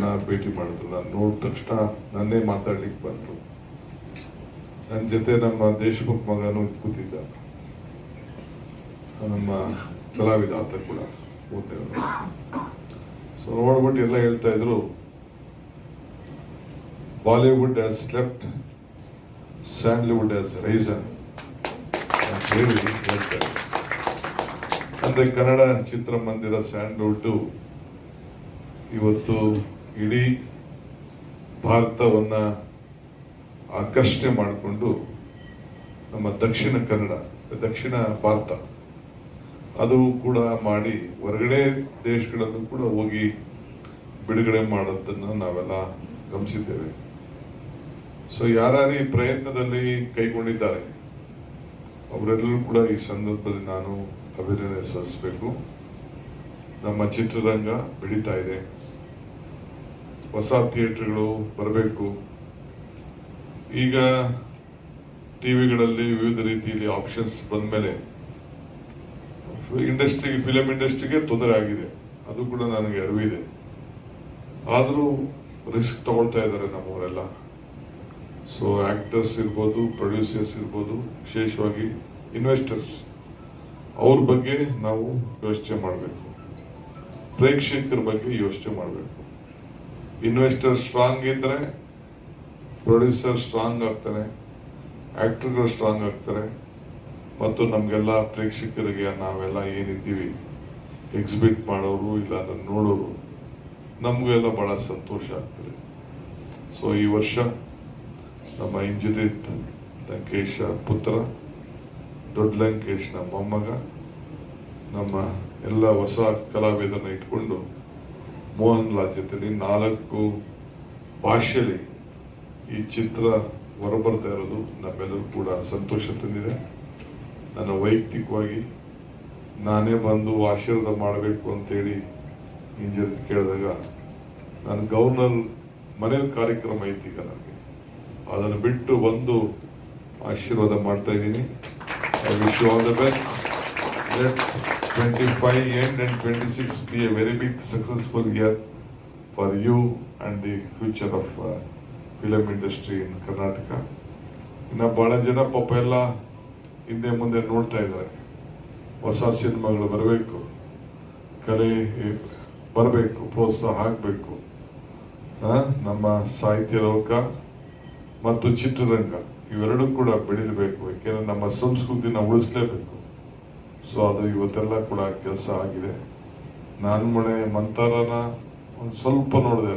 ಜನ ಭೇಟಿ ಮಾಡಿದ್ರು. ನಾನು ನೋಡಿದ ತಕ್ಷಣ ನನ್ನೇ ಮಾತಾಡ್ಲಿಕ್ಕೆ ಬಂದರು. ನನ್ನ ಜೊತೆ ನಮ್ಮ ದೇಶಮುಖ್ ಮಗನೂ ಕೂತಿದ್ದ, ನಮ್ಮ ಕಲಾವಿದ ಆತ ಕೂಡ ಮೂರನೇವರು. ಸೊ ನೋಡ್ಬಿಟ್ಟು ಎಲ್ಲ ಹೇಳ್ತಾ ಇದ್ರು, Bollywood has slept, sandalwood has resin ಅಂತ ಹೇಳಿ ಹೇಳ್ತಾ ಇದ್ರು. ಅಂದ್ರೆ ಕನ್ನಡ ಚಿತ್ರಮಂದಿರ ಸ್ಯಾಂಡ್ಲ್ವುಡ್ ಇವತ್ತು ಇಡೀ ಭಾರತವನ್ನ ಆಕರ್ಷಣೆ ಮಾಡಿಕೊಂಡು ನಮ್ಮ ದಕ್ಷಿಣ ಕನ್ನಡ, ದಕ್ಷಿಣ ಭಾರತ ಅದು ಕೂಡ ಮಾಡಿ ಹೊರಗಡೆ ದೇಶಗಳಲ್ಲೂ ಕೂಡ ಹೋಗಿ ಬಿಡುಗಡೆ ಮಾಡೋದನ್ನು ನಾವೆಲ್ಲ ಗಮನಿಸಿದ್ದೇವೆ. ಸೊ ಯಾರ್ಯಾರು ಈ ಪ್ರಯತ್ನದಲ್ಲಿ ಕೈಗೊಂಡಿದ್ದಾರೆ ಅವರೆಲ್ಲರೂ ಕೂಡ ಈ ಸಂದರ್ಭದಲ್ಲಿ ನಾನು ಅಭಿನಂದನೆ ಸಲ್ಲಿಸಬೇಕು. ನಮ್ಮ ಚಿತ್ರರಂಗ ಬೆಳೀತಾ ಇದೆ, ಹೊಸ ಥಿಯೇಟರ್ಗಳು ಬರಬೇಕು. ಈಗ ಟಿವಿಗಳಲ್ಲಿ ವಿವಿಧ ರೀತಿಯಲ್ಲಿ ಆಪ್ಷನ್ಸ್ ಬಂದ ಮೇಲೆ ಫಿಲಂ ಇಂಡಸ್ಟ್ರಿಗೆ ತೊಂದರೆ ಆಗಿದೆ, ಅದು ಕೂಡ ನನಗೆ ಅರಿವಿದೆ. ಆದರೂ ರಿಸ್ಕ್ ತಗೊಳ್ತಾ ಇದ್ದಾರೆ ನಮ್ಮವರೆಲ್ಲ. ಸೊ ಆಕ್ಟರ್ಸ್ ಇರ್ಬೋದು, ಪ್ರೊಡ್ಯೂಸರ್ಸ್ ಇರ್ಬೋದು, ವಿಶೇಷವಾಗಿ ಇನ್ವೆಸ್ಟರ್ಸ್, ಅವ್ರ ಬಗ್ಗೆ ನಾವು ಯೋಚನೆ ಮಾಡಬೇಕು. ಪ್ರೇಕ್ಷಕರ ಬಗ್ಗೆ ಯೋಚನೆ ಮಾಡಬೇಕು. ಇನ್ವೆಸ್ಟರ್ ಸ್ಟ್ರಾಂಗ್ ಇದ್ರೆ ಪ್ರೊಡ್ಯೂಸರ್ ಸ್ಟ್ರಾಂಗ್ ಆಗ್ತಾನೆ, ಆಕ್ಟರ್ಗಳು ಸ್ಟ್ರಾಂಗ್ ಆಗ್ತಾರೆ, ಮತ್ತು ನಮಗೆಲ್ಲ ಪ್ರೇಕ್ಷಕರಿಗೆ ನಾವೆಲ್ಲ ಏನಿದ್ದೀವಿ ಎಕ್ಸಿಬಿಟ್ ಮಾಡೋರು ಇಲ್ಲ ನೋಡೋರು ನಮಗೆಲ್ಲ ಬಹಳ ಸಂತೋಷ ಆಗ್ತದೆ. ಸೊ ಈ ವರ್ಷ ನಮ್ಮ ಇಂಜಿನಿತ್ ಲಂಕೇಶ ಪುತ್ರ, ದೊಡ್ಡ ಲಂಕೇಶ್ನ ಮೊಮ್ಮಗ, ನಮ್ಮ ಎಲ್ಲ ಹೊಸ ಕಲಾವಿದರನ್ನ ಇಟ್ಕೊಂಡು ಮೋಹನ್ ಲಾಲ್ ಜೊತೆಲಿ 4 ಭಾಷೆಯಲ್ಲಿ ಈ ಚಿತ್ರ ಹೊರಬರ್ತಾ ಇರೋದು ನಮ್ಮೆಲ್ಲರೂ ಕೂಡ ಸಂತೋಷ ತಂದಿದೆ. ನನ್ನ ವೈಯಕ್ತಿಕವಾಗಿ ನಾನೇ ಬಂದು ಆಶೀರ್ವಾದ ಮಾಡಬೇಕು ಅಂತೇಳಿ ಇಂಜಿನಿಯರ್ ಕೇಳಿದಾಗ, ನಾನು ಗವರ್ನರ್ ಮನೇಲಿ ಕಾರ್ಯಕ್ರಮ ಐತಿ ಈಗ, ನನಗೆ ಅದನ್ನು ಬಿಟ್ಟು ಬಂದು ಆಶೀರ್ವಾದ ಮಾಡ್ತಾ ಇದ್ದೀನಿ. I wish you all the best. Let 25 end and 26 be a very big successful year for you and the future of film industry in Karnataka. ಇನ್ನು ಬಹಳ ಜನ ಪಾಪ ಎಲ್ಲ ಹಿಂದೆ ಮುಂದೆ ನೋಡ್ತಾ ಇದ್ದಾರೆ. ಹೊಸ ಸಿನಿಮಾಗಳು ಬರಬೇಕು, ಕಲೆ ಬರಬೇಕು, ಪ್ರೋತ್ಸಾಹ ಆಗಬೇಕು. ನಮ್ಮ ಸಾಹಿತ್ಯ ಲೋಕ ಮತ್ತು ಚಿತ್ರರಂಗ ಇವೆರಡೂ ಕೂಡ ಬೆಳಿಬೇಕು. ಯಾಕೆಂದ್ರೆ ನಮ್ಮ ಸಂಸ್ಕೃತಿನ ಉಳಿಸ್ಲೇಬೇಕು. ಸೊ ಅದು ಇವತ್ತೆಲ್ಲ ಕೂಡ ಕೆಲಸ ಆಗಿದೆ. ನಾನು ಮೊನ್ನೆ ಮಂತಾರನ ಒಂದು ಸ್ವಲ್ಪ ನೋಡಿದೆ.